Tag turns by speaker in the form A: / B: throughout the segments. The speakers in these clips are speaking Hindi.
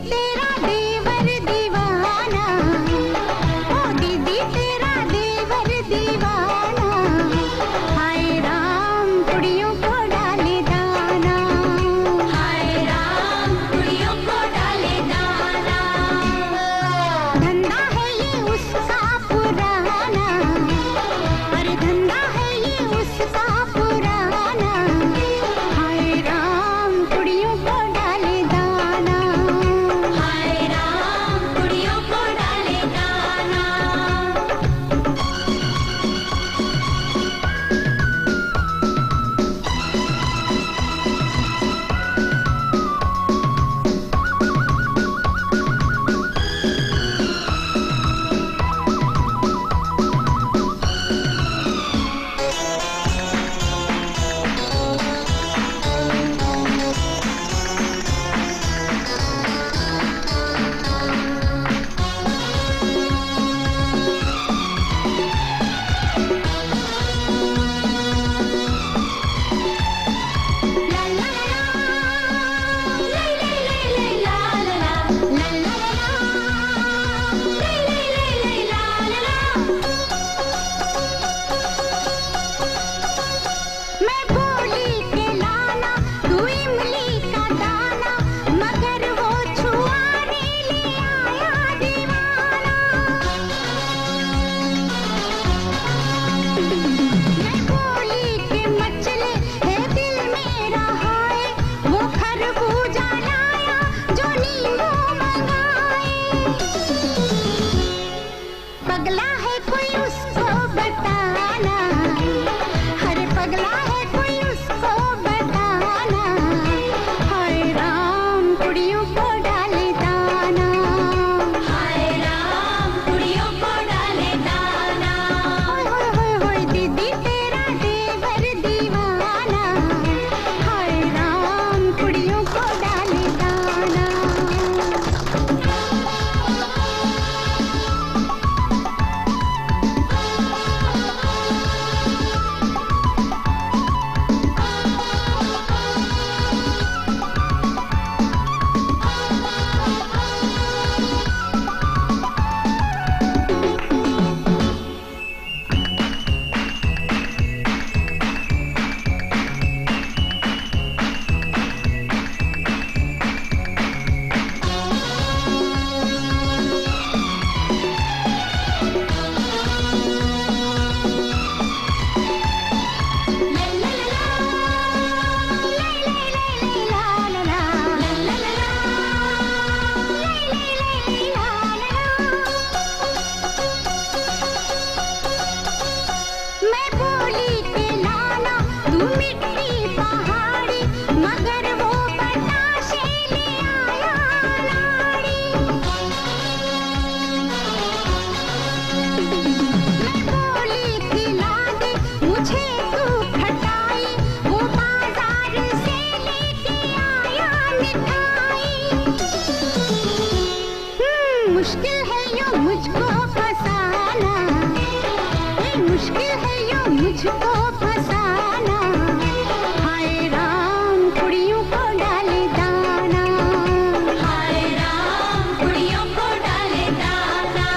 A: तेरा देवर दीवाना, ओ दीदी तेरा देवर दीवाना, हाय राम कुड़ियों को डाले दाना, हाय राम कुड़ियों को डाले दाना। धंधा है ये उसका पुराना, अरे धंधा है ये उसका पुराना, हाय राम कुड़ियों को डाले दाना, हाय राम कुड़ियों को डाले दाना। मैं बोली के लाना तू इमली का दाना, मगर वो छुआने ले आया दीवाना। मैं बोली के मचले है दिल मेरा हाय, वो खरबूजा लाया जो नींबू मंगाए। पगला है कोई उसको बताना, अरे पगला है कोई उसको बताना, हाय राम कुड़ियों को डाले दाना, हाय राम कुड़ियों को डाले दाना। होय होय होय होय दीदी तेरा देवर दीवाना, हाय राम कुड़ियों को डाले दाना। मैं बोली के लाना तू मिट्टी पहाड़ी, मगर वो बताशे ले आया लाड़ी। मैं बोली खिला दे मुझे तू खटाई, वो बाजार से लेके आया मिठाई। मुश्किल है यूं मुझको फसाना, मुश्किल है यूं मुझको फसाना, हाय राम कुड़ियों को डाले दाना, हाय राम कुड़ियों को डाले दाना।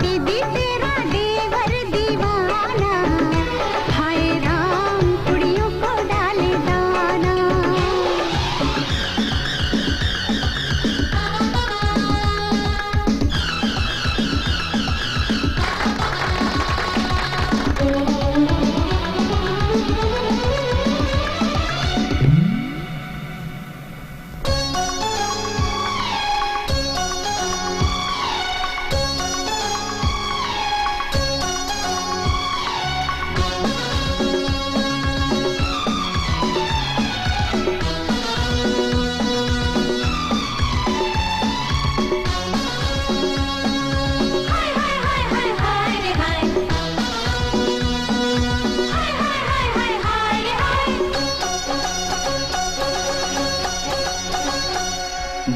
A: दीदी तेरा देवर दीवाना, हाय राम कुड़ियों को डाले दाना।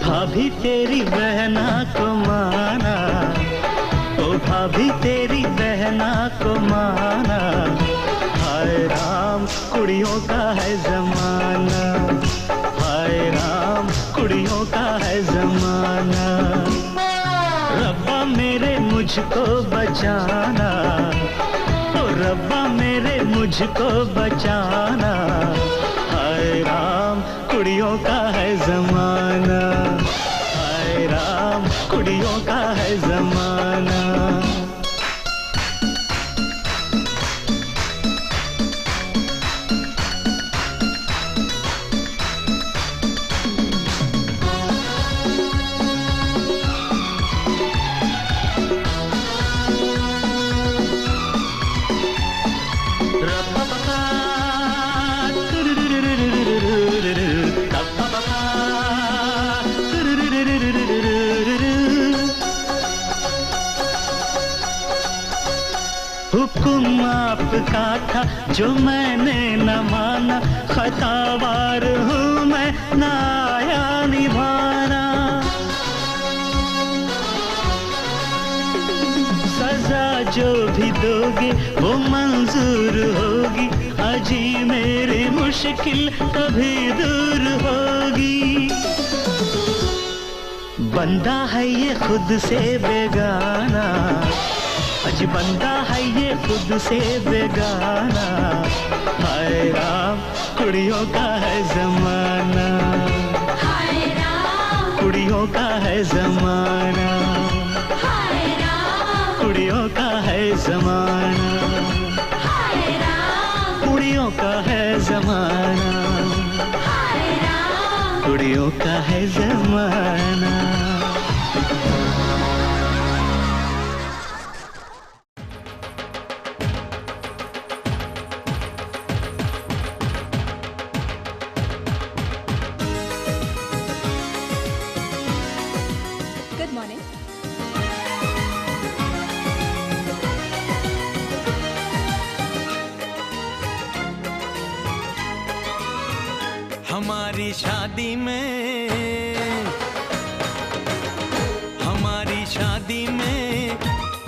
B: भाभी तेरी बहना को माना, ओ भाभी तेरी बहना को माना, हाय राम कुड़ियों का है जमाना, हाय राम कुड़ियों का है जमाना। रब्बा मेरे मुझको बचाना, ओ रब्बा मेरे मुझको बचाना। हाय राम कुड़ियों का है जमाना, हाय राम कुड़ियों का है जमाना। हुक्म आपका था जो मैंने न माना, खतावार हूँ मैं न आया निभाना। सजा जो भी दोगे वो मंजूर होगी, अजी मेरी मुश्किल कभी दूर होगी। बंदा है ये खुद से बेगाना, अजी बंदा है ये खुद से बेगाना। हाय राम कुड़ियों का है जमाना,
A: हाय राम
B: कुड़ियों का है जमाना,
A: हाय राम
B: कुड़ियों का है जमाना,
A: हाय राम
B: कुड़ियों का है जमाना,
A: हाय राम
B: कुड़ियों का है जमाना।
C: Good morning.
D: हमारी शादी में, हमारी शादी में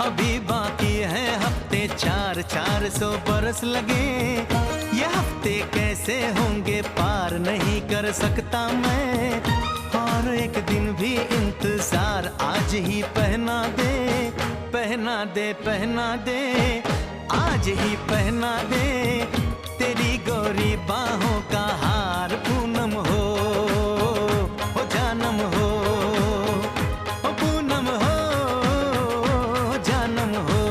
D: अभी बाकी है हफ्ते 400 बरस लगे। ये हफ्ते कैसे होंगे पार नहीं कर सकता मैं, और एक दिन भी इंतजार आज ही पहना दे, पहना दे, पहना दे, आज ही पहना दे। तेरी गोरी बाहों का हार पूनम हो जानम हो, पूनम हो जानम हो।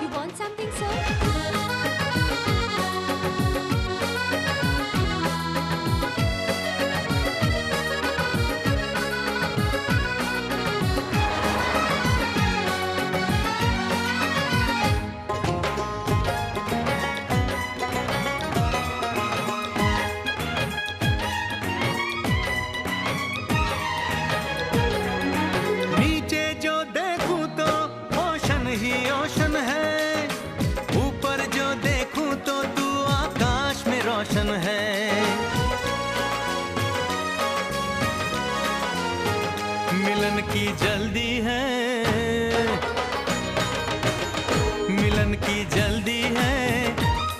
C: You want something, sir?
D: नीचे जो देखूं तो ओशन ही ओशन है, ऊपर जो देखूं तो तू आकाश में रोशन है। मिलन की जल्दी है, मिलन की जल्दी है,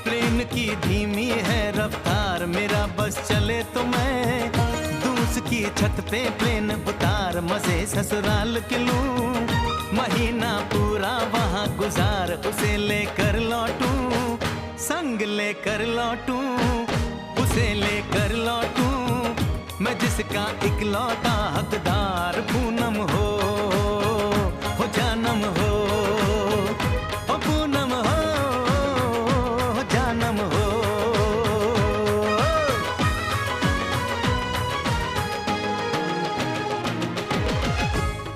D: प्लेन की धीमी है रफ्तार। मेरा बस चले तो मैं दूस की छत पे प्लेन उतार, मजे ससुराल के लूं, महीना पूरा वहाँ गुजार। उसे लेकर लौटूं, संग लेकर लौटूं, उसे लेकर लौटूं, मैं जिसका इकलौता हकदार। पूनम हो जानम हो, पूनम हो जानम हो।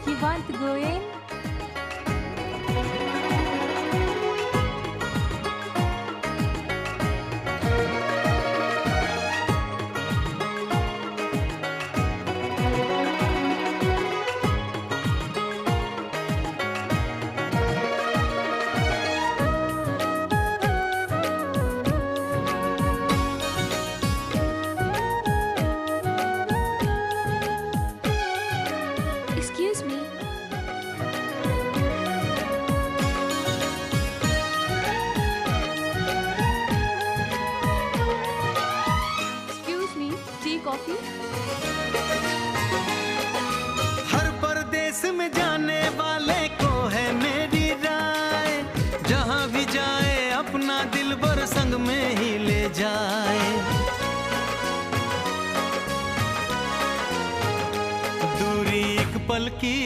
C: You want to go in?
D: जहां भी जाए अपना दिलबर संग में ही ले जाए। दूरी एक पल की,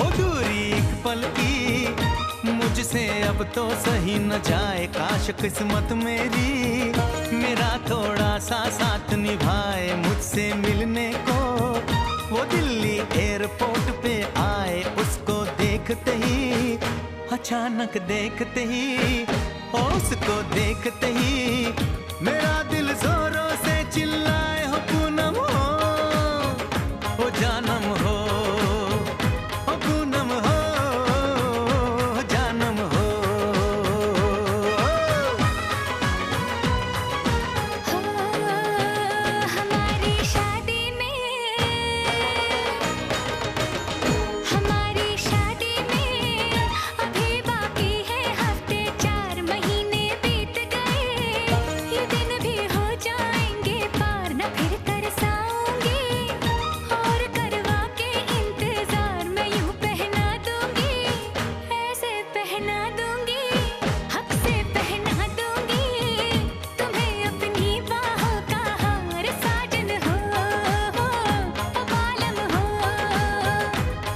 D: ओ दूरी एक पल की, मुझसे अब तो सही न जाए। काश किस्मत मेरी मेरा थोड़ा सा साथ निभाए। मुझसे मिलने को वो दिल्ली एयरपोर्ट पे आए। उसको देखते ही, अचानक देखते ही, उसको देखते ही मेरा दिल जोरों से चिल्लाए, हो पूनम हो, ओ जानम हो, ओ पूनम हो, जानम हो।
A: हमारी शादी में अभी बाकी है हफ्ते 4 महीने बीत गए। ये दिन भी हो जाएंगे पार, न फिर तरसाऊंगी और करवा के इंतजार मैं यूं पहना दूंगी, ऐसे पहना दूंगी, हक से पहना दूंगी तुम्हें अपनी बाहों का हार। साजन हो, ओ बालम हो,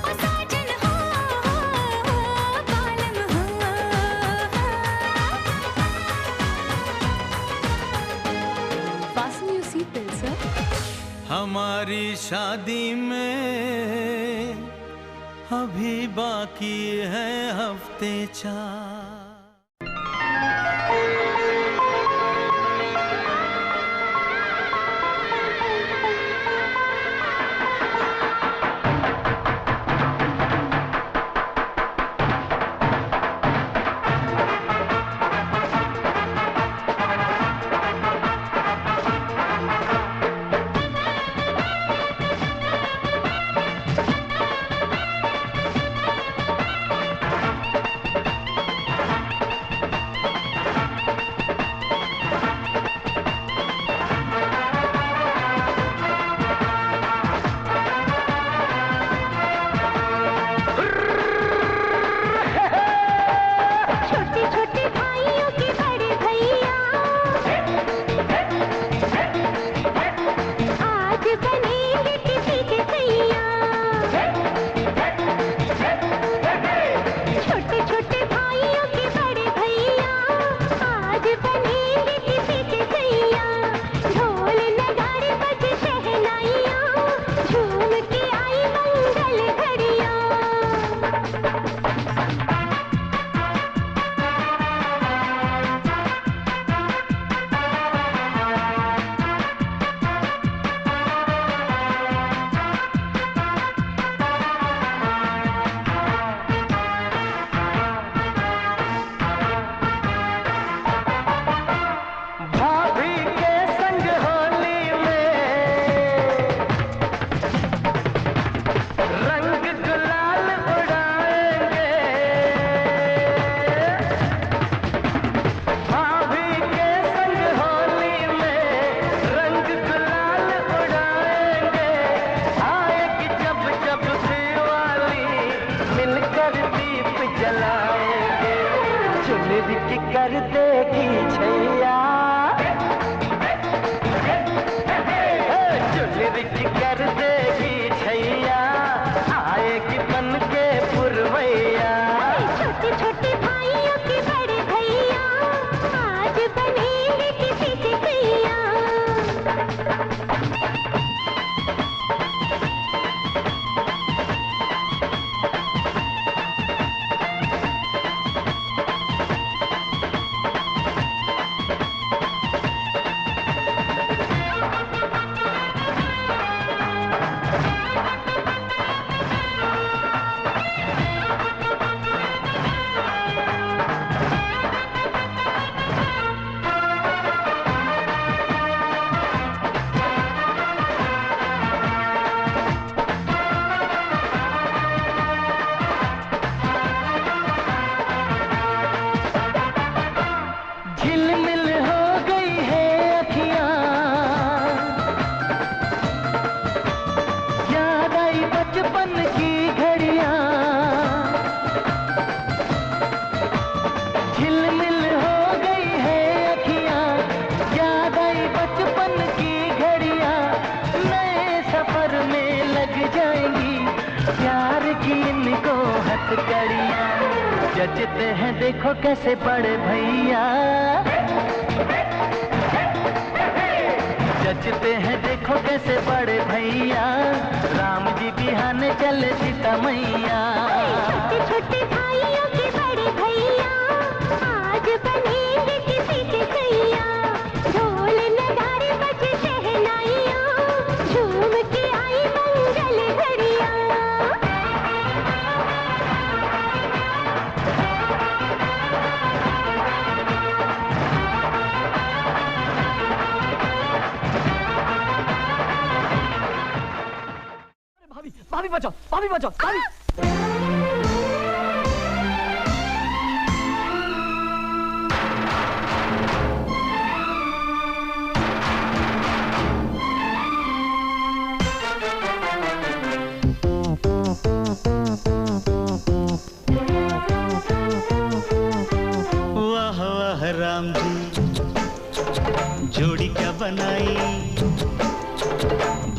A: ओ साजन हो, बालम हो।
C: Fasten your seatbelt, sir.
D: हमारी शादी में अभी बाकी है हफ्ते 4।
A: छोटे छोटे भाइयों के बड़े भैया आज बनेंगे किसी के सैया। छोटे छोटे भाइयों के बड़े भैया आज बनेंगे किसी के सैया। ढोल नगाड़े बजे शहनाइयाँ, झूम के आई मंगल घड़ियाँ।
B: भाभी के संग होली में रंग गुलाल उड़ाएंगे। भाभी के संग होली में रंग गुलाल उड़ाएंगे। आएगी जब जब दिवाली मिलकर दीप जलाएंगे। चुनरी की कर देगी छैया, चुनरी की कर देगी छैया, आएगी बन के पुरवैया।
A: छोटे छोटे भाइयों के बड़े भैया आज बनेंगे किसी के सैया।
B: हथकड़ियाँ जचते हैं देखो कैसे बड़े भैया, जचते हैं देखो कैसे बड़े भैया, राम जी बिहाने चले सीता मैया।
A: छोटे छोटे भाइयों के बड़े भैया आज बनेंगे किसी के सैया, ढोल नगाड़े बजे शहनाइयाँ झूम के आई मंगल घड़ियाँ।
B: भाभी बचाओ, भाभी बचाओ, भाभी। वाह वाह राम जी जोड़ी क्या बनाई,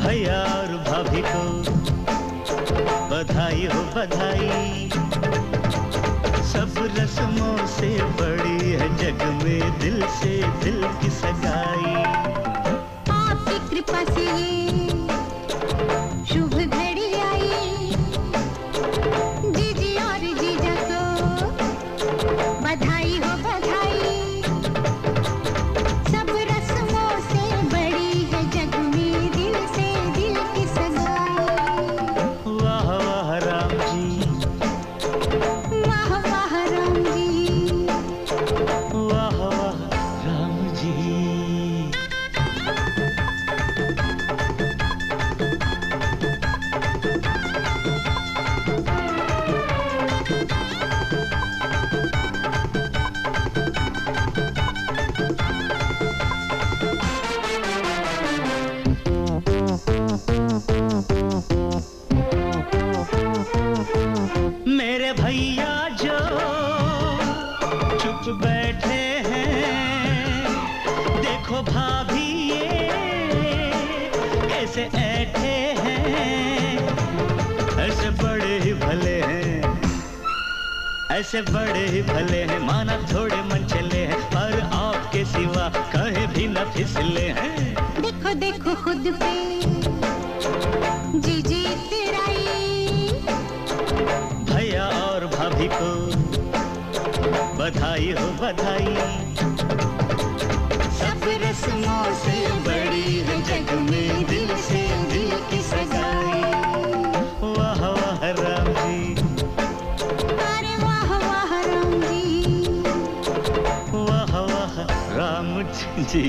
B: भैया और भाभी को बधाई हो बधाई। सब रस्मों से बड़ी है जग में दिल से दिल की सगाई।
A: आपकी कृपा से ये शुभ घड़ी आई, जीजी और जीजा को बधाई हो बधाई। सब रस्मों से बड़ी है जग में दिल से दिल की सगाई।
B: वाह वाह राम जी,
A: वाह वाह राम जी,
B: वाह वाह राम जी। मेरे भैया जो चुप बैठे हैं, देखो भाभी ये कैसे ऐठे हैं। ऐसे बड़े ही भले हैं, ऐसे बड़े ही भले हैं, माना थोड़े मन चले हैं पर आपके सिवा कहीं भी न फिसले हैं।
A: देखो देखो खुद पे जीजी तेराई,
B: भैया और भाभी को बधाई हो बधाई। सब रस्मों से बड़ी है जग में दिल से दिल की सगाई। वाह वाह राम जी,
A: अरे वाह वाह राम जी,
B: वाह वाह राम जी।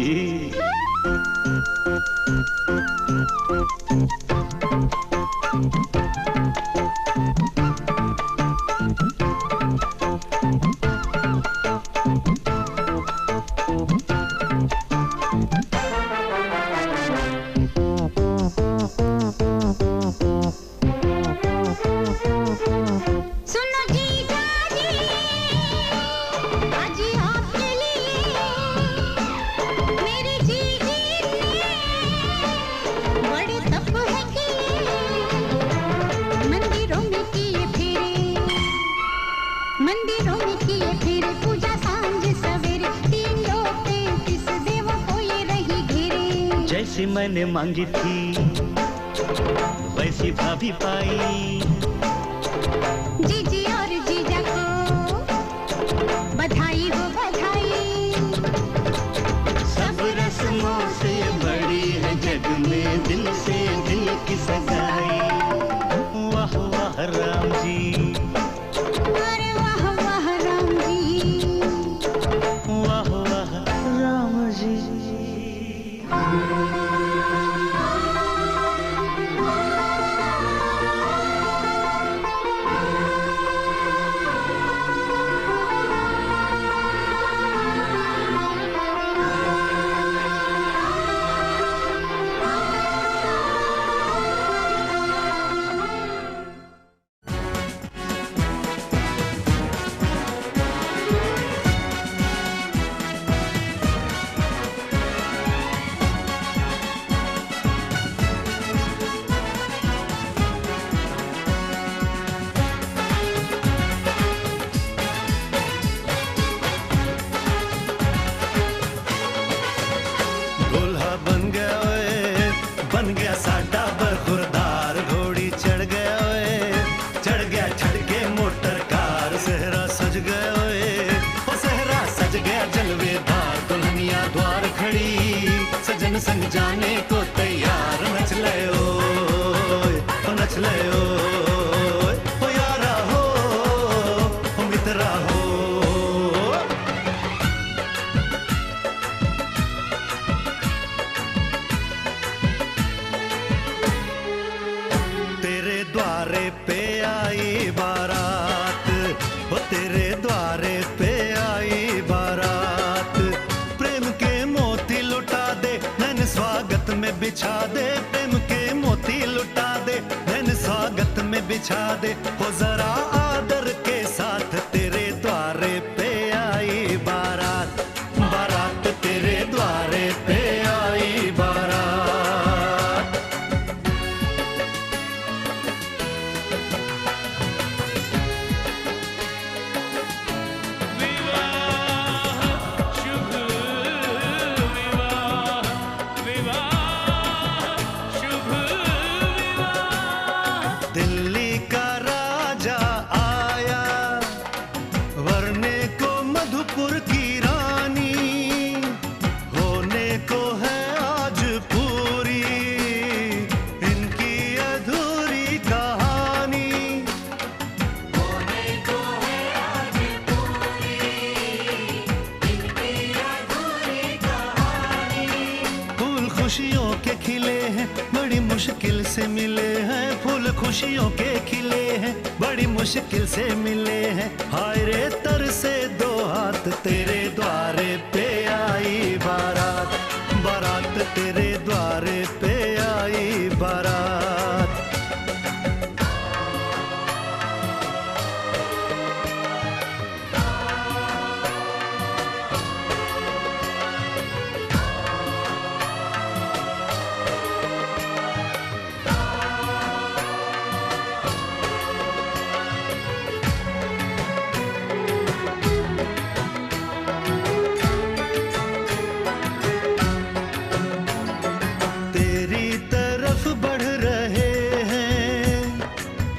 A: सुनो जीजा जी आज आपके लिए मेरी जीजी ने बड़े तप है किए, मंदिरों में किए फेरे, मंदिरों में किए फेरे, पूजा सांझ सवेरे, 3 लोग 33 देवों को ये रही घेरे।
B: जैसी मैंने मांगी थी वैसी भाभी पाई,
A: जीजी और जीजा को बधाई हो बधाई।
B: सब रस्मों से बड़ी है जग में दिल से दिल की सगाई। वाह वाह राम जी,
A: अरे वाह वाह राम जी,
B: वाह वाह राम जी।
D: संग जाने को तैयार नच ले ओ नच ले ओ यारा हो मित्रा हो। तेरे द्वारे पे आई बारात, वो तेरे द्वारे पे आई बारात, प्रेम के मोती लुटा दे नैन स्वागत में बिछा दे, प्रेम के मोती लुटा दे नैन स्वागत में बिछा दे, हो जरा आदर के साथ तेरे द्वारे पे आई बारात, बारात तेरे द्वारे पे आई बारात। दिल्ली का राजा आया वरने को मधुपुर की रानी, होने को है आज पूरी इनकी अधूरी कहानी, होने को है आज पूरी इनकी अधूरी कहानी। फूल खुशियों के खिले हैं बड़ी मुश्किल से मिले हैं, फूल खुशियों के खिले हैं बड़ी मुश्किल से मिले हैं, हाय रे तर से दो हाथ तेरे द्वारे पे आई बारात, बारात तेरे द्वारे पे आई बारात। तेरी तरफ बढ़ रहे हैं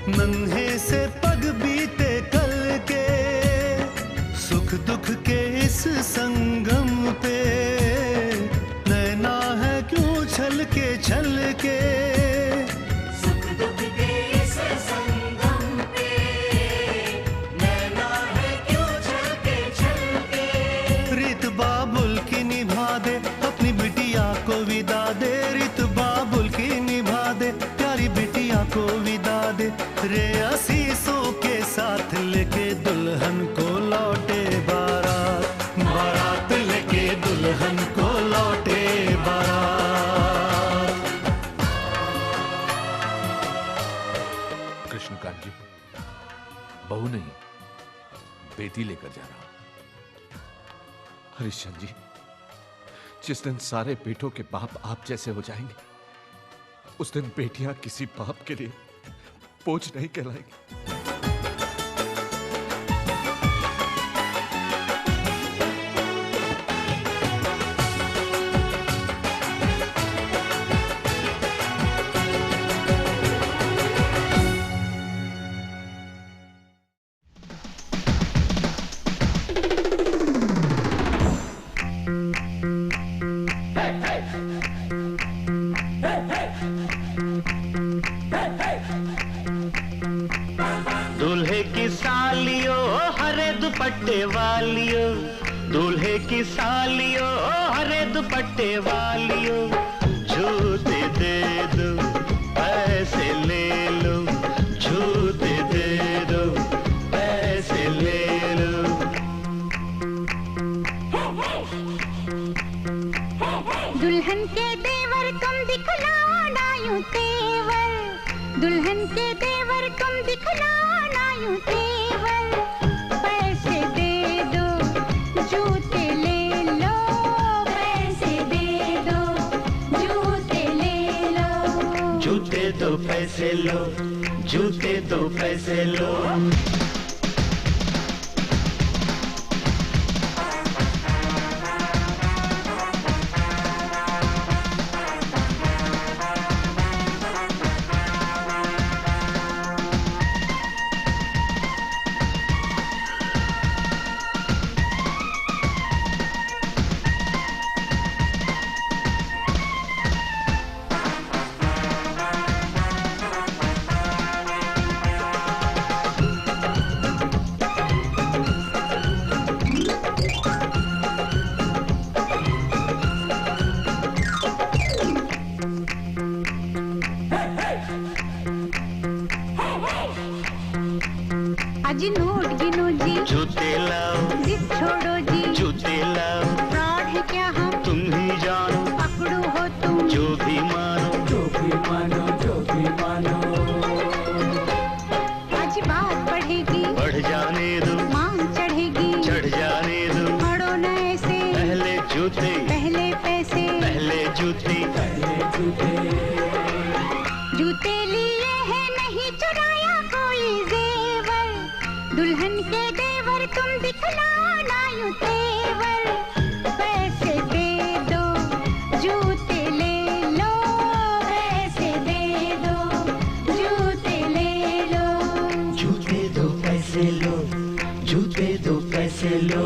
D: नन्हे से पग बीते कल के, सुख दुख के इस संगम पे नैना है क्यों छल के, सुख दुख के इस संगम पे नैना है क्यों छल के, रीत बाबुल की निभा दे अपनी बिटिया को विदा दे, रीत बाबुल की निभा दे प्यारी बिटिया को विदा दे, रे आशीषों के साथ लेके दुल्हन को लौटे बारात, बारात लेके दुल्हन को लौटे बारात।
E: कृष्णकांत जी, बहू नहीं बेटी लेकर जा रहा हूं। हरिश्चंद्र जी, जिस दिन सारे बेटों के बाप आप जैसे हो जाएंगे, उस दिन बेटियां किसी बाप के लिए बोझ नहीं कहलाएंगी।
B: दूल्हे की सालियो हरे दुपट्टे वालियो, दूल्हे की सालियो हरे दुपट्टे वालियो, जूते दे दो पैसे ले लो, जूते दे दो पैसे ले लो।
A: दुल्हन के देवर तुम दिखलाओ ना यूं तेवर, दुल्हन के देवर तुम दिखलाओ ना यूं तेवर, पैसे दे दो जूते ले लो, पैसे दे दो जूते ले लो,
B: जूते दो पैसे लो, जूते दो पैसे लो।
A: नोट गिनो जी,
B: जूते लाओ,
A: जिद छोड़ो जी,
B: जूते लाओ,
A: फ्रॉड है क्या हम,
B: तुम ही जानो,
A: पकड़ो हो तुम,
B: जो भी मानो, जो भी मानो, जो भी मानो।
A: आज बात बढ़ेगी,
B: बढ़ जाने दो,
A: मांग चढ़ेगी,
B: चढ़ जाने दो,
A: पढ़ो न ऐसे,
B: पहले जूते,
A: पहले पैसे,
B: पहले जूते, पहले जूते।
A: जूते लिए हैं नहीं चुराया कोई जेवर, दुल्हन के देवर तुम दिखलाओ ना यूं तेवर, पैसे दे दो जूते ले लो, पैसे दे दो जूते ले लो,
B: जूते दो पैसे लो, जूते दो पैसे लो।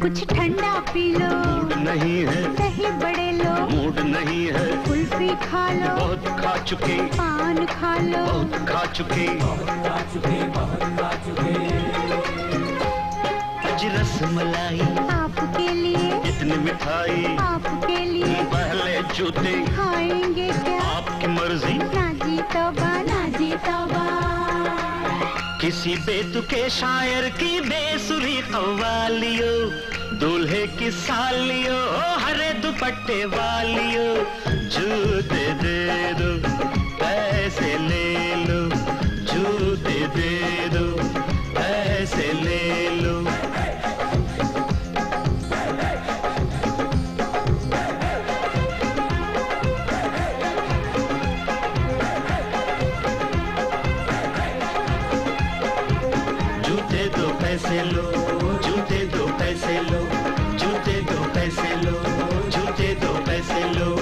A: कुछ ठंडा पी लो,
B: मूड नहीं है,
A: दही बड़े लो,
B: मूड नहीं है,
A: कुल्फी खा लो,
B: बहुत खा चुके,
A: पान खा लो,
B: बहुत खा चुके, आज रसमलाई
A: आपके लिए,
B: इतनी मिठाई,
A: आपके लिए,
B: पहले जूते,
A: खाएंगे क्या,
B: आपकी मर्जी,
A: ना जी तौबा, ना जी तौबा,
B: किसी बेतुके शायर की बेसुरी कव्वालियो, दूल्हे की सालियो, हरे दुपट्टे वालियो, जूते दे दो, पैसे ले लो, जूते दे दो, पैसे ले लो। जूते दो पैसे लो, जूते दो पैसे लो, जूते दो पैसे लो, जूते दो पैसे लो।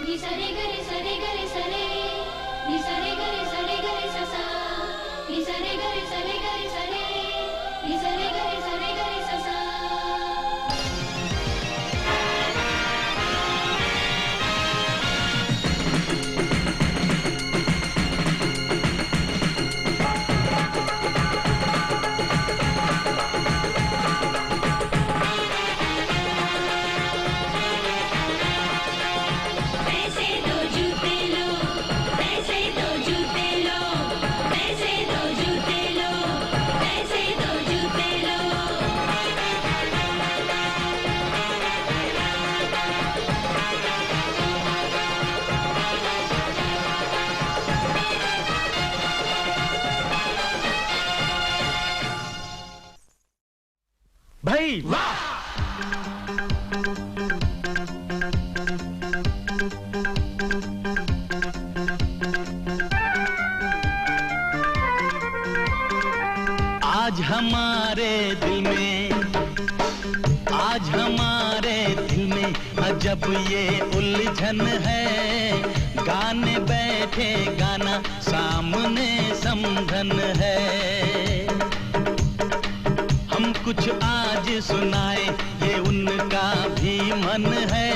F: Ni sare gare sare gare sare, ni sare gare sa sa, ni sare gare sare, ni sare gare sa sa. पैसे दो जूते लो, पैसे दो जूते लो, पैसे दो जूते लो, पैसे दो जूते लो।
B: भाई वाह! आज हमारे दिल में, आज हमारे दिल में अजब ये उलझन है,
G: गाने बैठे गाना सामने समधन है। हम कुछ आज सुनाए ये उनका भी मन है।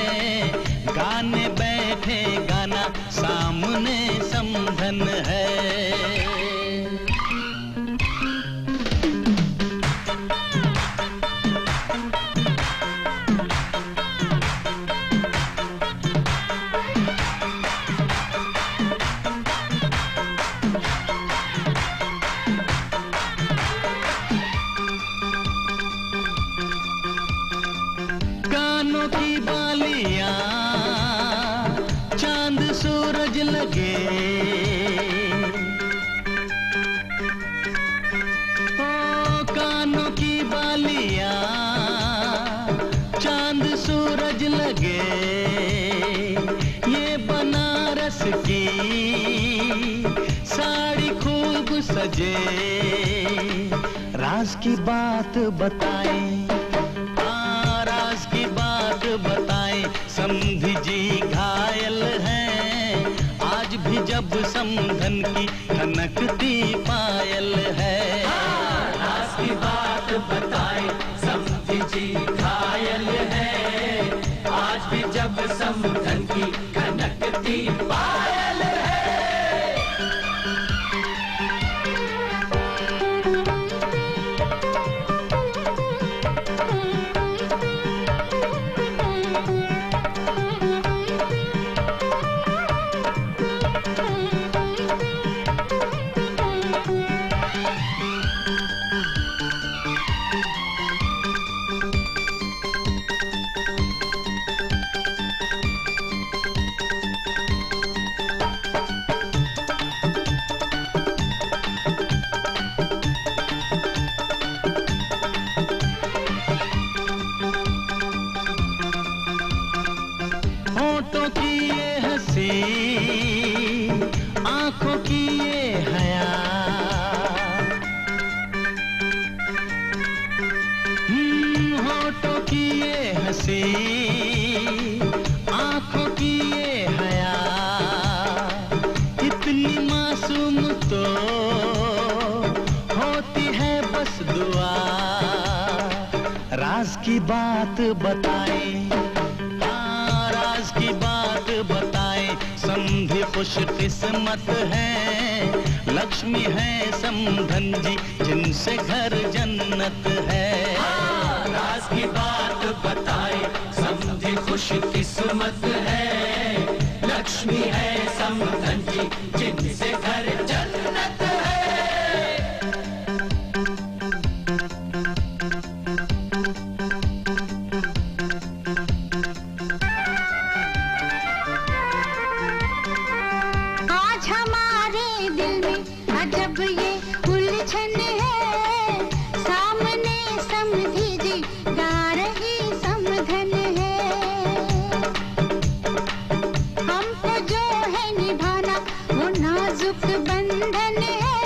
G: गाने बैठे गाना सामने समधन है। कानों की बालियां चांद सूरज लगे। ओ कानों की बालियां चांद सूरज लगे। ये बनारस की साड़ी खूब सजे। राज की बात बताएं, राज की बात बताएं, समधी जी घायल हैं। आज भी जब समधन की खनकती पायल है।
H: राज की बात बताएं, समधी जी घायल हैं। आज भी जब समधन की खनकती पायल है।
G: होठों की ये हंसी, आंखों की ये हया। होठों की ये हंसी, आंखों की ये हया। इतनी मासूम तो होती है बस दुआ। राज की बात बताएं, राज की बात बताएं, समधी खुश किस्मत है। लक्ष्मी है समधन जी जिनसे घर जन्नत है।
H: राज की बात बताएं, समधी खुश किस्मत है। लक्ष्मी है समधन जी जिनसे घर जन्नत है।
A: आज हमारे दिल में अजब ये उलझन है। सामने समधी जी गा रही समधन है। हमको जो है निभाना वो नाजुक बंधन है।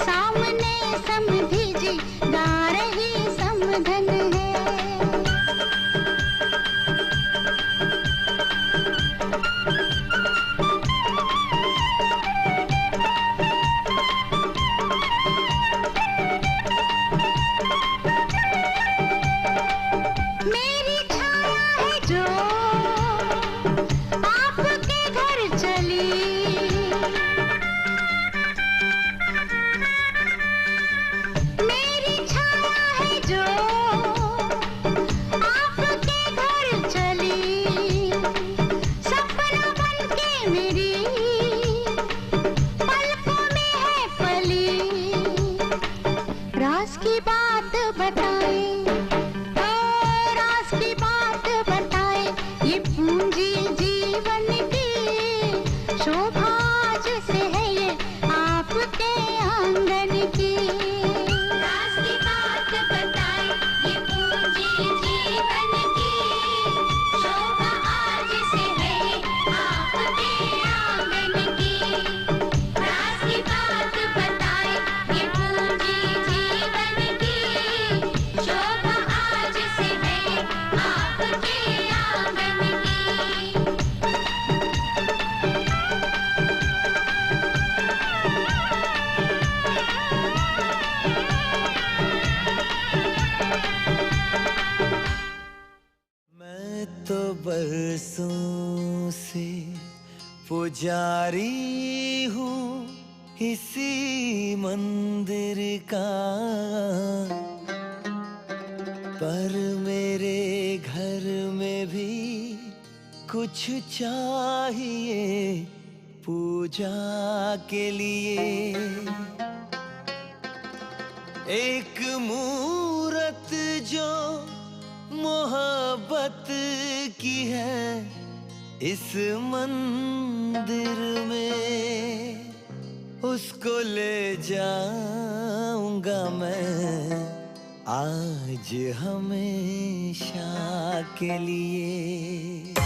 A: सामने समधी जी गा रही समधन है। मेरी छाया है जो आपके घर चली। मेरी छाया है जो आपके घर चली। सपना बनके मेरी पलकों में है पली। राज की बात बताएं, राज की बात बताएं, ये पूंजी जीवन की शोभा जैसे है ये आपके आंगन की।
F: राज की बात बताएं, ये पूंजी जीवन की शोभा आज से है ये आपके आंगन की। राज की बात बताएं, ये पूंजी जीवन की शोभा आज से है ये आपके आंगन की।
I: पुजारी हूँ इसी मंदिर का, पर मेरे घर में भी कुछ चाहिए पूजा के लिए। एक मूरत जो मोहब्बत की है इस मंदिर में, उसको ले जाऊंगा मैं आज हमेशा के लिए।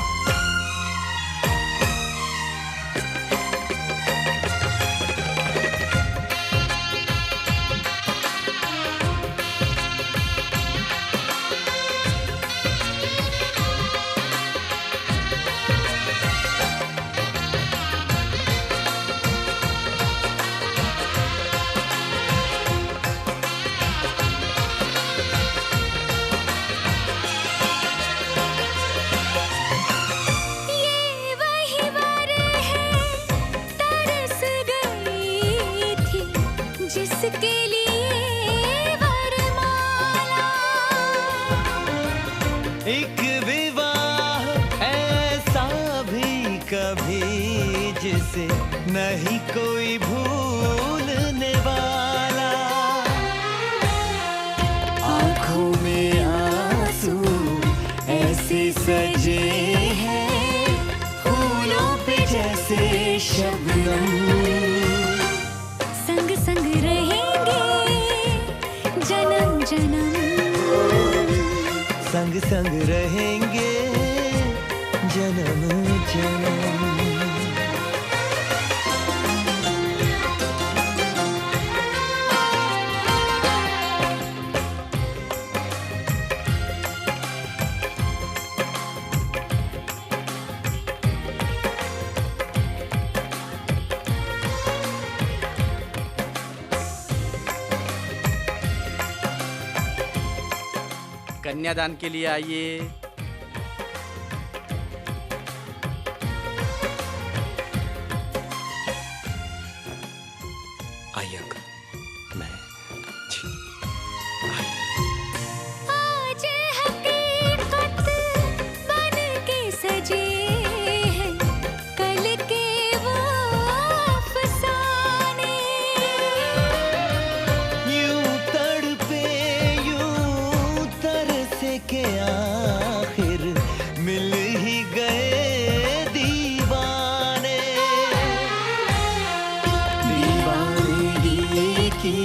A: जिसके लिए वरमाला,
I: एक विवाह ऐसा भी कभी जिसे नहीं कोई भूलने वाला। आंखों में आंसू ऐसे सजे हैं फूलों पे जैसे शबनम,
A: संग संग रहेंगे जन्म जन्म,
I: संग संग रहेंगे जन्म जन्म।
J: कन्यादान के लिए आइए।
I: आइए अंकल, मैं जी
A: आज हकीकत बन के सजे हैं कल के वो अफसाने।
I: यूं तड़पे यूं तरसे के आखिर मिल ही गए दीवाने। दीवानगी की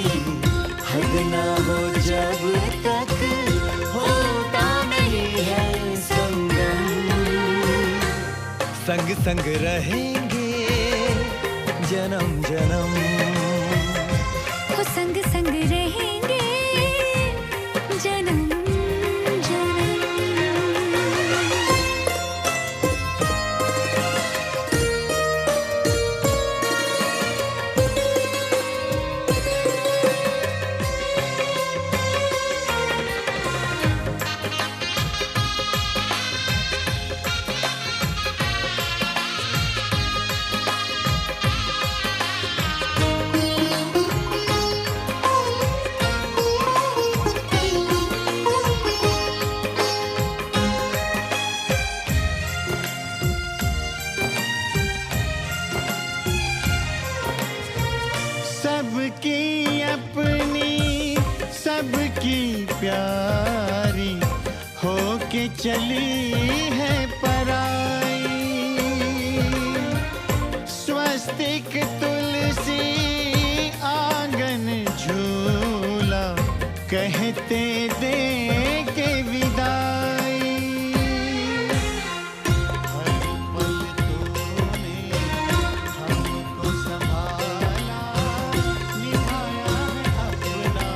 I: हद ना हो जब तक होता नहीं है संगम, संग संग रहेंगे जन्म जन्म,
A: वो संग संग रहेंगे जन्म जन्म।
I: सबकी अपनी सबकी प्यारी होके चली है पराई। स्वस्तिक तुलसी आंगन झूला कहते दे के विदाई। हर पल तूने हमको संभाला, निभाया है अपना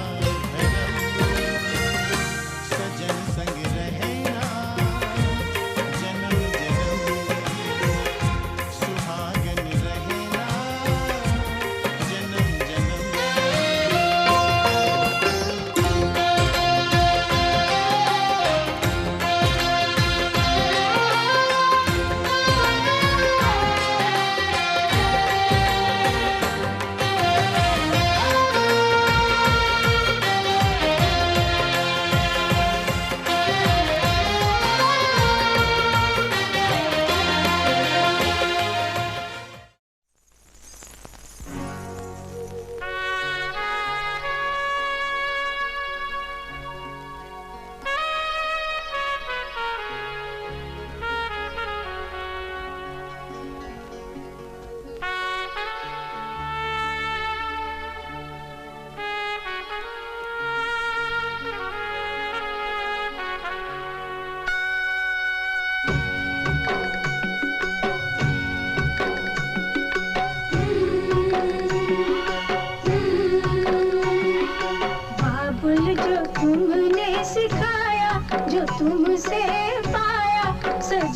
I: धर्म, सजन संग रहना जन्म जन्म, सुहागन रहना जन्म जन्म।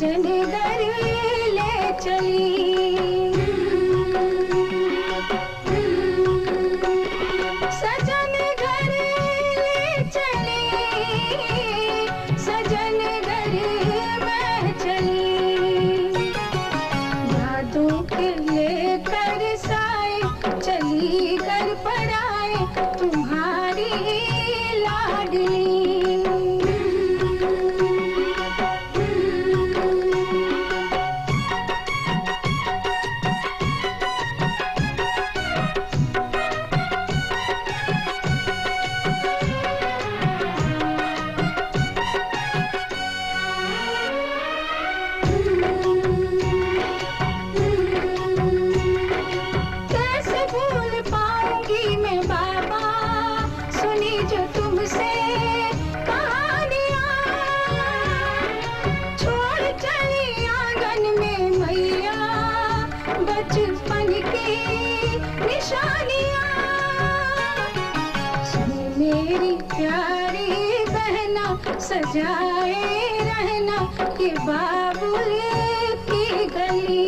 K: सजन घर ले चली। सजन घर ले चली, सजन घर मैं चली। यादों के लेकर साए चली घर पर आए तुम्हारी लाडली। कैसे भूल पाऊंगी मैं बाबा सुनी जो तुमसे कहानियां। छोड़ चली आंगन में मैया बचपन की निशानियां। सुन मेरी प्यारी बहना सजाए रहना ये बाबुल की गली।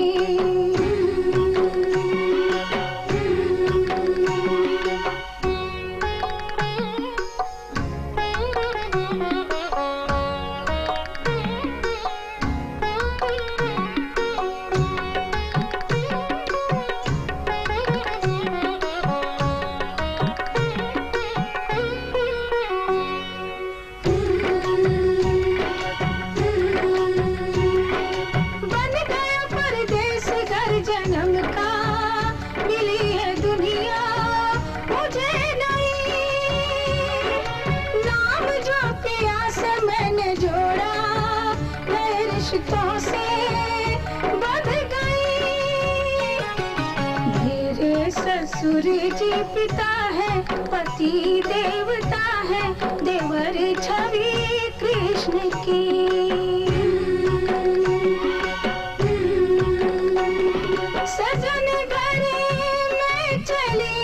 K: बन गया परदेस घर जन्म का, मिली है दुनिया मुझे नहीं। नाम जो पिया से मैंने जोड़ा नए रिश्तों से बंध गई। मेरे ससुर जी पिता है पति देवता है देवर छवि कृष्ण की। सजन घर मैं चली,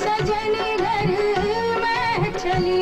K: सजन घर मैं चली।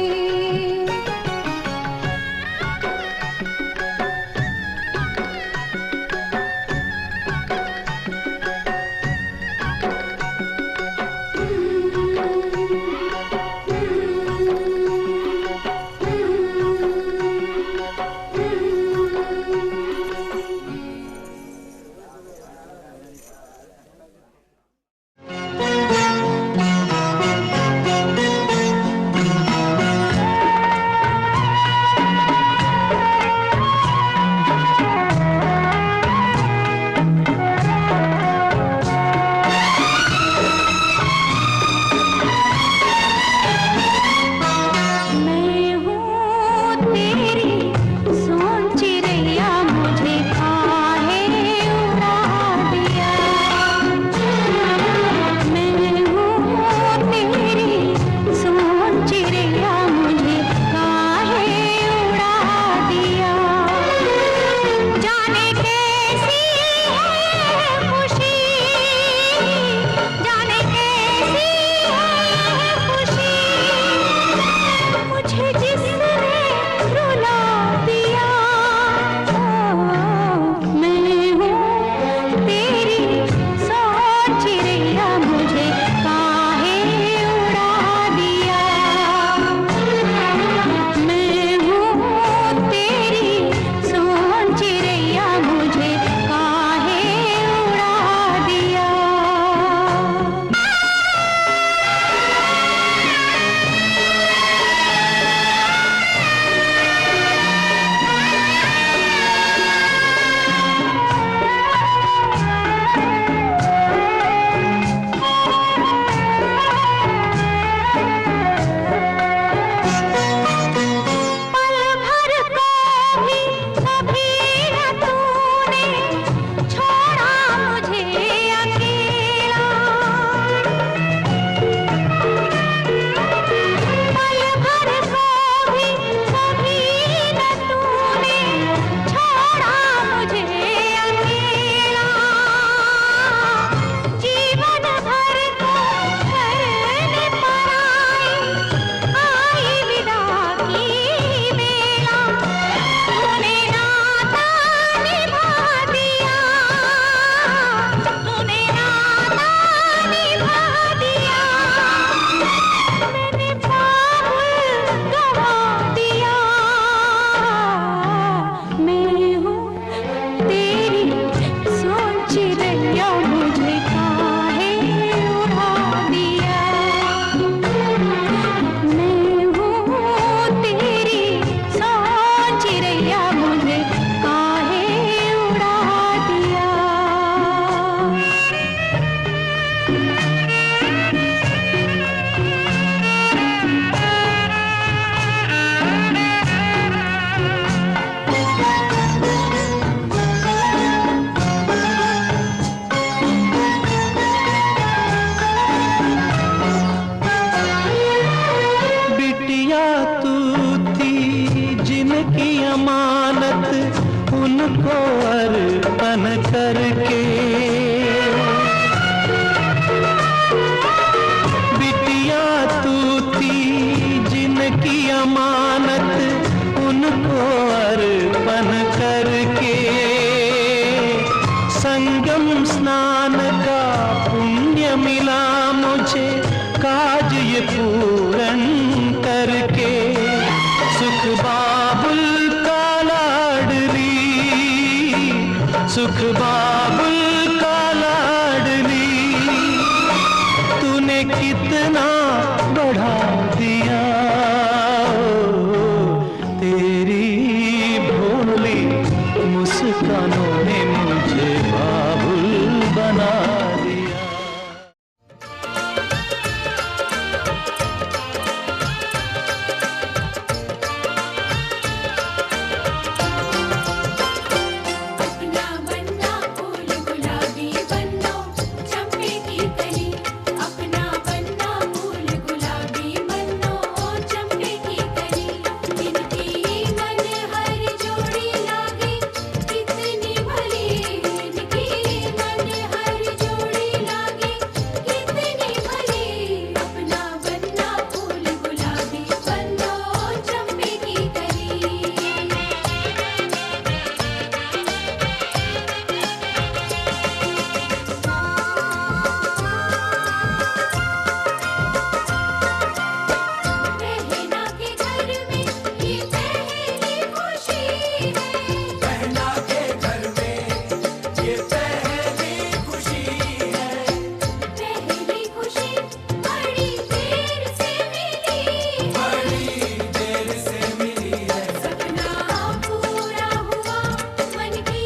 B: सोचे काज ये पूरन करके, सुख बाबुल का लाडली, सुख बाबुल का लाडली, तूने कितना बढ़ा दिया, तेरी भोली मुस्कानों ने मुझे बाबुल बना दिया।
A: अपना बनना फूल गुलाबी बनो चंपे की कली, अपना बनना फूल गुलाबी बनो चंपे की कली, इनकी मन हर जोड़ी लागे कितनी भली, इनकी मन हर जोड़ी लागे कितनी भली, अपना बनना फूल गुलाबी बनो चंपे की कली। बहना के घर में ये पहली खुशी है,
H: बहना के घर में ये पहली खुशी है,
A: पहली खुशी बड़ी देर से मिली,
H: बड़ी देर से मिली है,
A: सपना पूरा हुआ मन की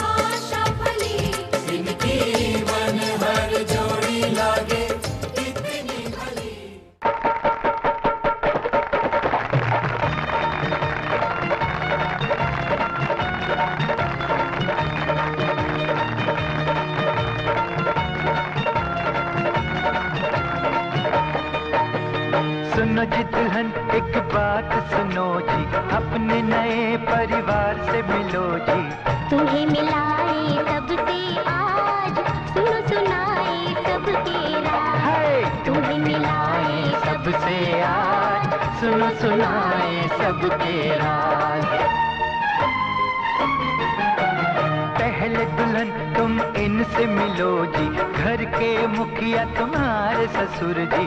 A: आशा फली,
H: इनकी मन हर जोड़ी लागे कितनी भली।
B: सुनो जी दुल्हन एक बात सुनो जी, अपने नए परिवार से मिलो जी।
F: तुम्हें मिलाए सबसे आज, सुनो सुनाए सबके राज,
B: हाय
F: तुम्हें मिलाए
B: सबसे आज, सुनो सुनाए सबके राज। पहले दुल्हन तुम इनसे मिलो जी, घर के मुखिया तुम्हारे ससुर जी,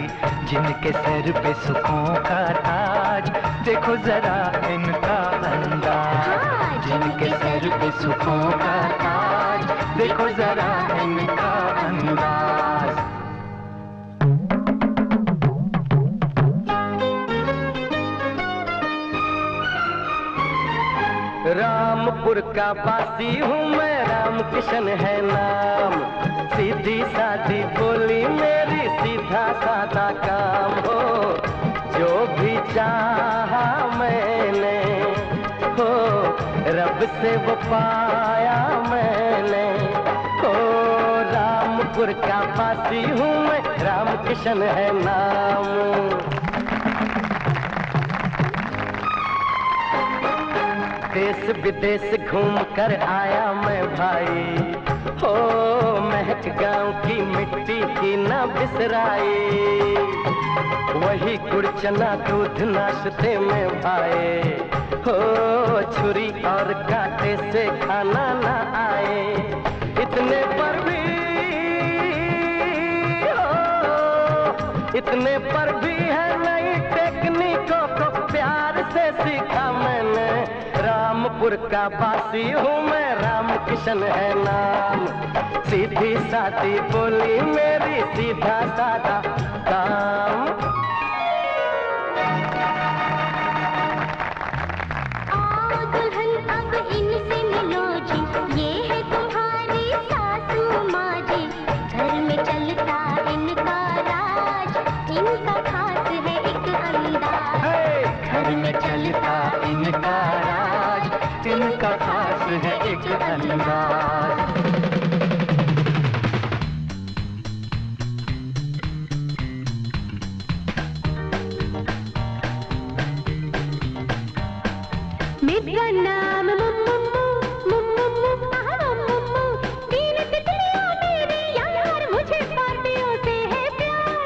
B: जिनके सर पे सुखों का ताज, देखो जरा इनका अंदाज, जिनके सर पे सुखों का ताज, देखो जरा इनका अंदाज। रामपुर का वासी हूँ मैं, राम किशन है नाम, सीधी सादी बोली मेरी, सीधा सादा काम हो, जो भी चाहा मैंने हो, रब से वो पाया मैंने हो। रामपुर का वासी हूँ मैं, राम किशन है नाम। देश विदेश घूम कर आया मैं भाई, हो महक गांव की मिट्टी की ना बिसराई, वही गुड़ चना दूध नाश्ते में भाई, हो छुरी और कांटे से खाना ना आए, इतने पर भी हो, इतने पर भी है नई टेक्निकों को प्यार से सीखा मैंने। रामपुर का वासी हूँ मैं, राम किशन है नाम, सीधी सादी बोली मेरी, सीधा सादा काम।
F: आओ दुल्हन अब इनसे मिलो जी, ये है तुम्हारी सासू माँ जी, घर में चलता इनका राज, इनका खास है एक अंदाज,
B: घर में चलता इनका राज, इनका खास है एक अंदाज।
F: मेरा नाम मुम्मू मुम्मू आहा मुम्मू, दीन तितलियों मेरी यार, मुझे पार्टियों से है प्यार।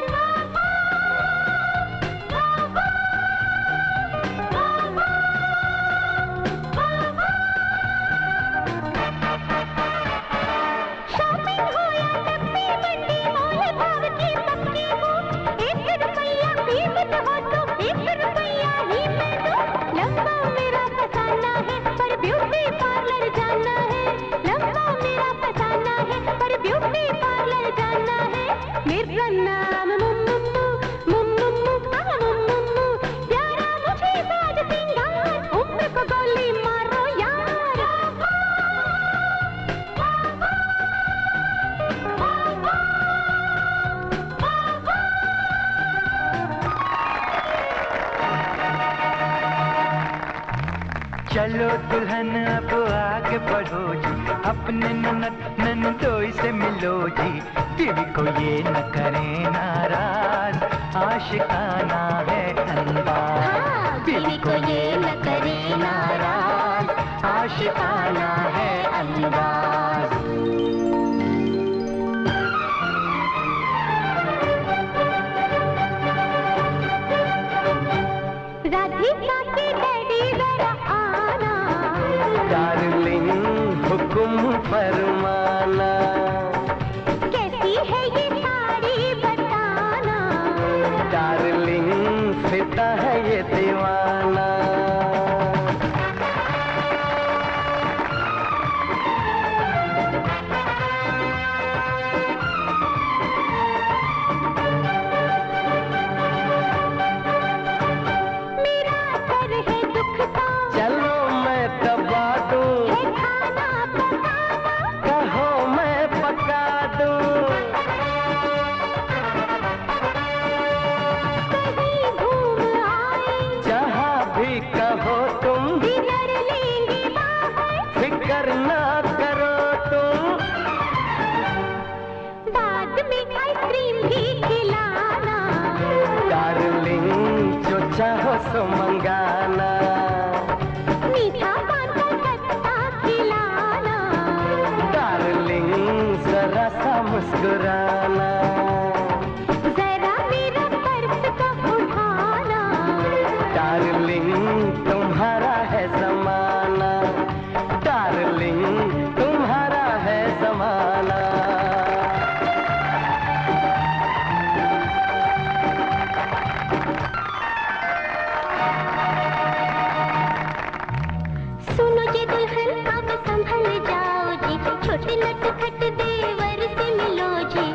L: चलो दुल्हन अब आगे बढ़ो जी, अपने ननदोई से मिलो जी। बीवी को ये न करें नाराज, आशिकाना है अंदाज। बीवी को ये न करें नाराज, आशिकाना है अंदाज।
F: राधिका के डैडी जरा आना,
L: डार्लिंग हुक्म फरमाना,
F: कैसी है ये साड़ी बताना,
L: डार्लिंग फिदा है ये दीवाना।
F: मेरा सर है दुखता,
L: चलो मैं दबा दूं,
F: है खाना पकाना,
L: कहो मैं पका दूं।
F: कहीं घूम आए,
L: जहाँ भी कहो तुम,
F: डिनर लेंगे बाहर,
L: फिक्र ना करो तुम।
F: बाद में आइसक्रीम भी खिलाना,
L: डार्लिंग जो चाहो सो मंगाना,
F: मीठा पान का खट्टा खिलाना,
L: डार्लिंग जरा सा मुस्कुराना,
F: जरा मेरा पर्स का उठाना,
L: डार्लिंग तुम्हारा है जमाना, डार्लिंग तुम्हारा है जमाना।
F: सुनो जी दुल्हन अब संभल जाओ जी, छोटे नटखट देवर से मिलो जी।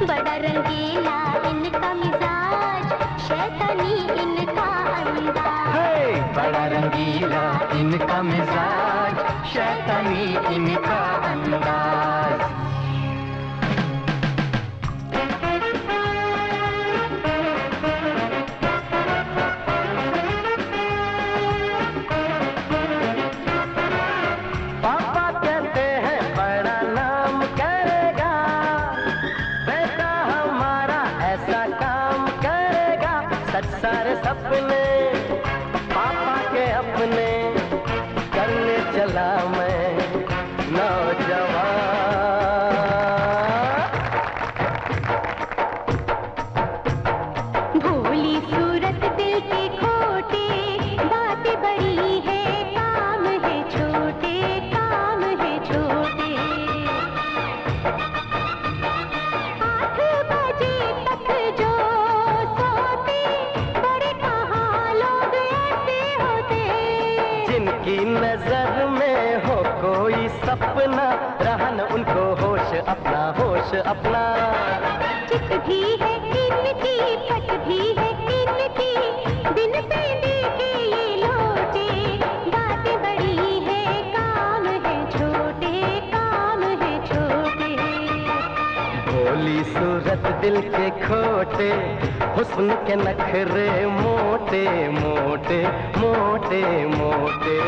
F: बड़ा रंगीला इनका मिजाज, शैतानी इनका अंदाज।
L: हे बड़ा रंगीला इनका मिजाज, शैतानी इनका अंदाज। पापा कहते हैं बड़ा नाम करेगा, बेटा हमारा ऐसा काम करेगा। सच सारे सपने पापा के अपने करने चला मैं नौजवान।
F: भोली सूरत दिल के खोटे, बातें बड़ी है काम है छोटे, काम है छोटे। 8 बजे तक जो सोते, बड़े कहाँ लोग ऐसे होते।
L: जिनकी नजर में हो कोई सपना, रहन उनको होश अपना, होश अपना।
F: चित भी है इनकी, पट भी है इनकी, दिन पे देखे ये लोटे। बातें बड़ी है काम है छोटे, काम है छोटे।
L: भोली सूरत दिल के खोटे, हुस्न के नखरे मोटे मोटे मोटे मोटे।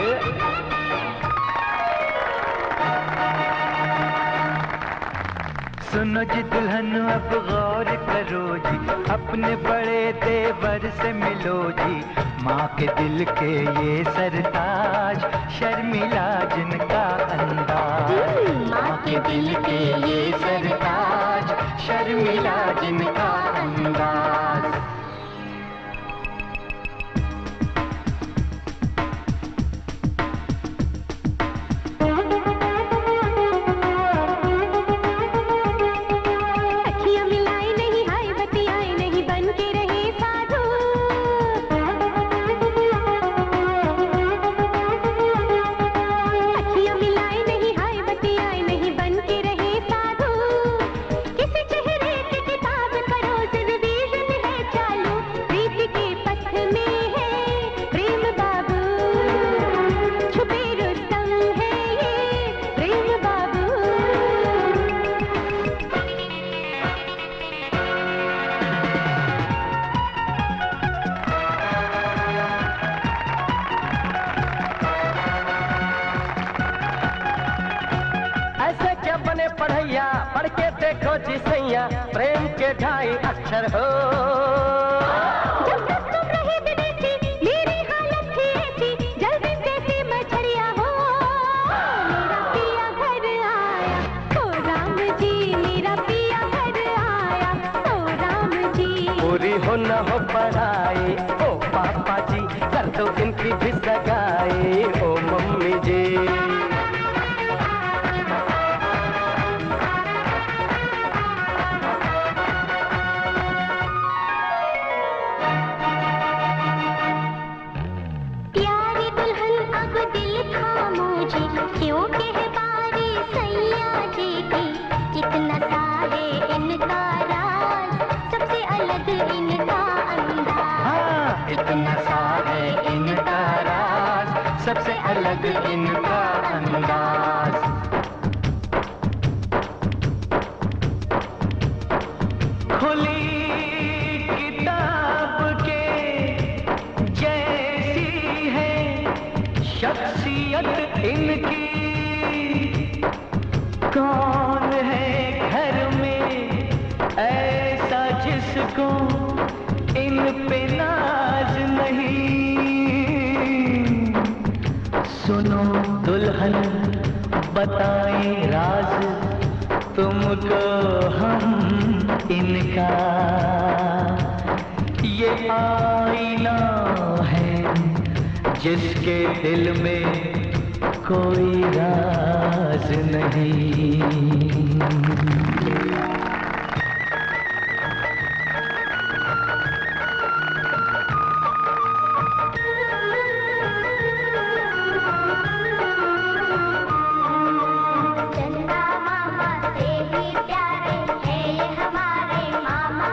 L: सुनो जी दुल्हन अब गौर करो जी, अपने बड़े देवर से मिलो जी। माँ के दिल के ये सरताज, शर्मिला जिनका अंदाज। माँ के दिल के ये सरताज, शर्मिला जिनका अंदाज।
F: अखियाँ मिलाए नहीं, हाय बतियाए नहीं, बन के रहे साधु। अखियाँ मिलाए नहीं, हाय बतियाए नहीं, बन के रहे साधु। किसी चेहरे की किताब करो, रिवीजन है चालू। प्रीत के पथ में है प्रेम बाबू, छुपे रुस्तम है ये प्रेम बाबू।
L: देखो जी सैया प्रेम के ढाई अक्षर हो।
F: जब तक तुम रही विदेशी मेरी हालत थी ऐसी, जल्दी जैसे मछलियाँ हो। मेरा पिया घर आया ओ राम जी, मेरा पिया घर आया ओ राम जी।
L: पूरी हो न हो पढ़ाई ओ पापा जी, कर दो इनकी भी सगाई ओ मम्मी जी।
F: प्यारी दुल्हन अब दिल थामो जी, क्यों कह बारी सैया जी की। कितना सा है इनका राज, सबसे अलग इनका अंदाज।
L: इतना सा है इनका राज, सबसे अलग इनका अंदाज। खुली किताब के जैसी है शख्सियत इनकी। कौन है घर में ऐसा जिसको इन पे नाज नहीं। सुनो दुल्हन बताएं राज तुमको हम इनका। ये आईना है जिसके दिल में कोई राज नहीं।
F: चंदा मामा से भी प्यारे हैं ये हमारे मामा।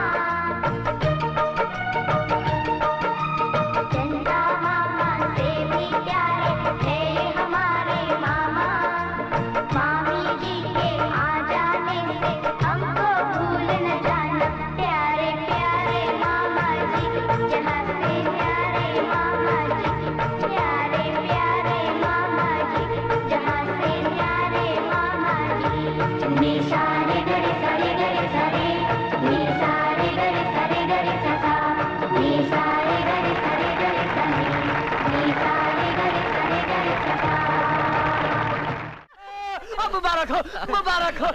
F: चंदा मामा से भी प्यारे हैं ये हमारे मामा। मामी जी के आ जाने से हमको भूल न जाना। प्यारे प्यारे मामा जी, जहाँ से प्यारे मामा जी। प्यारे प्यारे मामा जी, जहाँ से प्यारे मामा जी। नी सारे गरे सारे गरे सारे, नी सारे गरे सारे गरे सा। नी सारे गरे सारे गरे सारे, नी सारे गरे सारे गरे सा।
L: मुबारक हो मुबारक हो।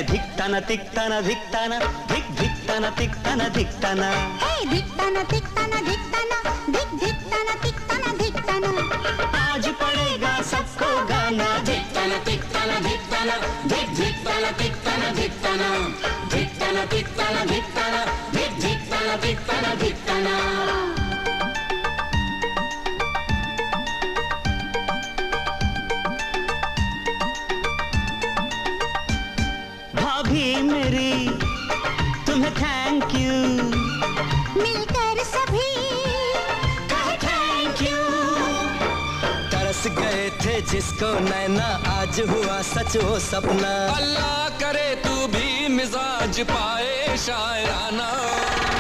G: धिक्ताना तिक्ताना धिक्ताना धिक धिक्ताना तिक्ताना धिक्ताना।
F: हे धिक्ताना तिक्ताना धिक्ताना, धिक धिक्ताना तिक्ताना धिक्ताना।
G: आज पड़ेगा सबको गाना।
H: धिक्ताना तिक्ताना धिक्ताना, धिक धिक्ताना तिक्ताना धिक्ताना। धिक्ताना तिक्ताना धिक्ताना, धिक धिक्ताना तिक्ताना धिक्ताना।
G: भाभी मेरी तुम्हें थैंक यू।
F: मिलकर सभी कहे थैंक यू।
M: तरस गए थे जिसको नैना, आज हुआ सच वो सपना।
H: अल्लाह करे तू भी मिजाज पाए शायराना।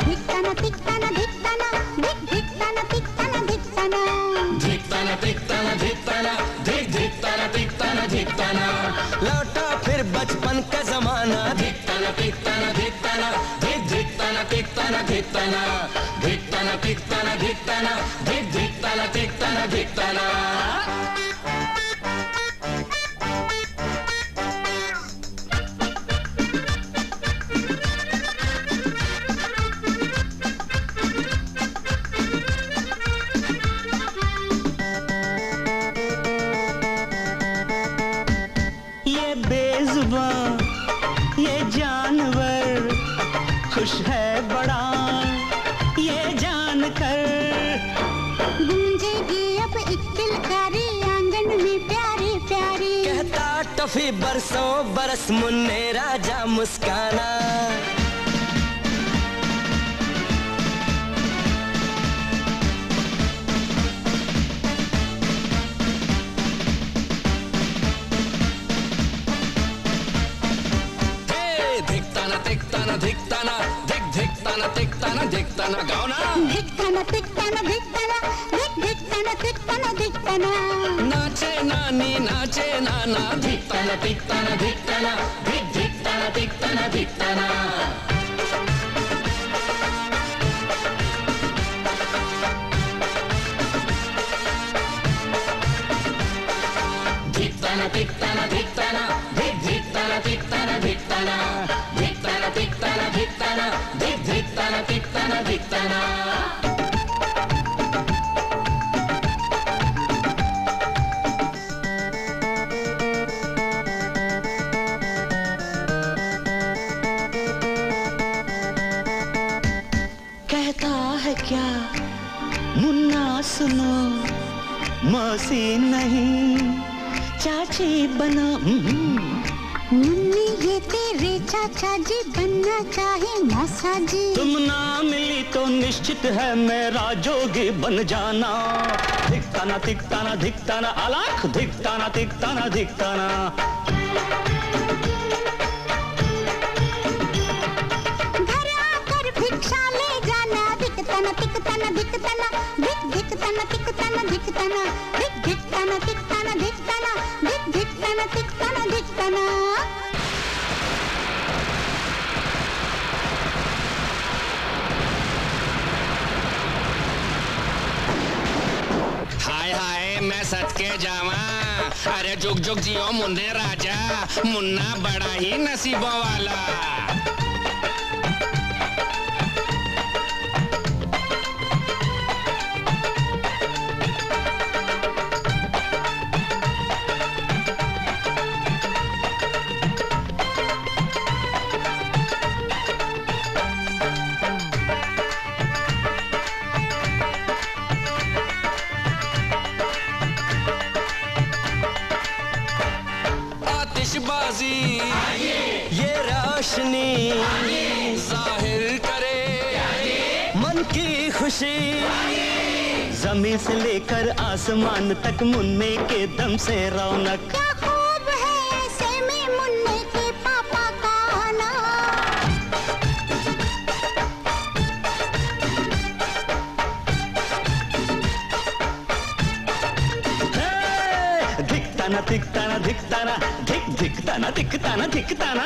F: धिक्ताना तिक्ताना धिक्ताना, धिक धिक्ताना तिक्ताना धिक्ताना।
H: धिक्ताना तिक्ताना धिक्ताना, धिक धिक्ताना तिक्ताना धिक्ताना।
M: लौटा फिर बचपन का जमाना।
H: धिक्ताना तिक्ताना धिक्ताना, धिक धिक्ताना तिक्ताना धिक्ताना। धिक्ताना तिक्ताना धिक्ताना, धिक धिक्ताना तिक्ताना धिक्ताना।
G: खुश है बड़ा ये जानकर।
F: गूंजेगी अब एक किलकारी आंगन में प्यारी प्यारी।
M: कहता टफी बस मुन्ने राजा मुस्काना। धिकताना धिकताना धिक धिकताना धिकताना धिकताना गाओ ना।
K: धिकताना धिकताना धिकताना धिक धिकताना धिकताना धिकताना।
M: नाचे नानी नाचे नाना धिकताना धिकताना धिकताना धिक धिकताना धिकताना धिकताना। धिकताना धिकताना धिकताना धिक धिकताना धिकताना धिकताना। धिकताना धिकताना धिकताना धिक धिकताना धिकताना धिकताना।
B: कहता है क्या मुन्ना सुनो, मौसी नहीं चाची बना।
K: मुन्नी ये तेरे चाचा जी बनना चाहे मौसा जी।
B: तुम ना मिली तो निश्चित है मेरा जोगी बन जाना। धिकताना धिकताना धिकताना अलाख धिकताना धिकताना धिकताना।
K: घर आकर भिक्षा ले जाना। धिकताना धिकताना धिकताना धिक धिकताना धिकताना धिकताना धिक धिकताना धिकताना धिकताना धिक धिकताना धिकताना धिकताना।
M: हाय हाय मैं सदके जावा। अरे जुग जुग जियो मुन्ने राजा, मुन्ना बड़ा ही नसीबों वाला। आतिशबाजी ये रोशनी जाहिर करे मन की खुशी।
B: जमीन से लेकर आसमान तक मुन्ने के दम से रौनक।
K: क्या खूब है ऐसे में मुन्ने के पापा का आना।
B: धिकताना धिकताना धिकताना धिक धिकताना धिकताना धिकताना।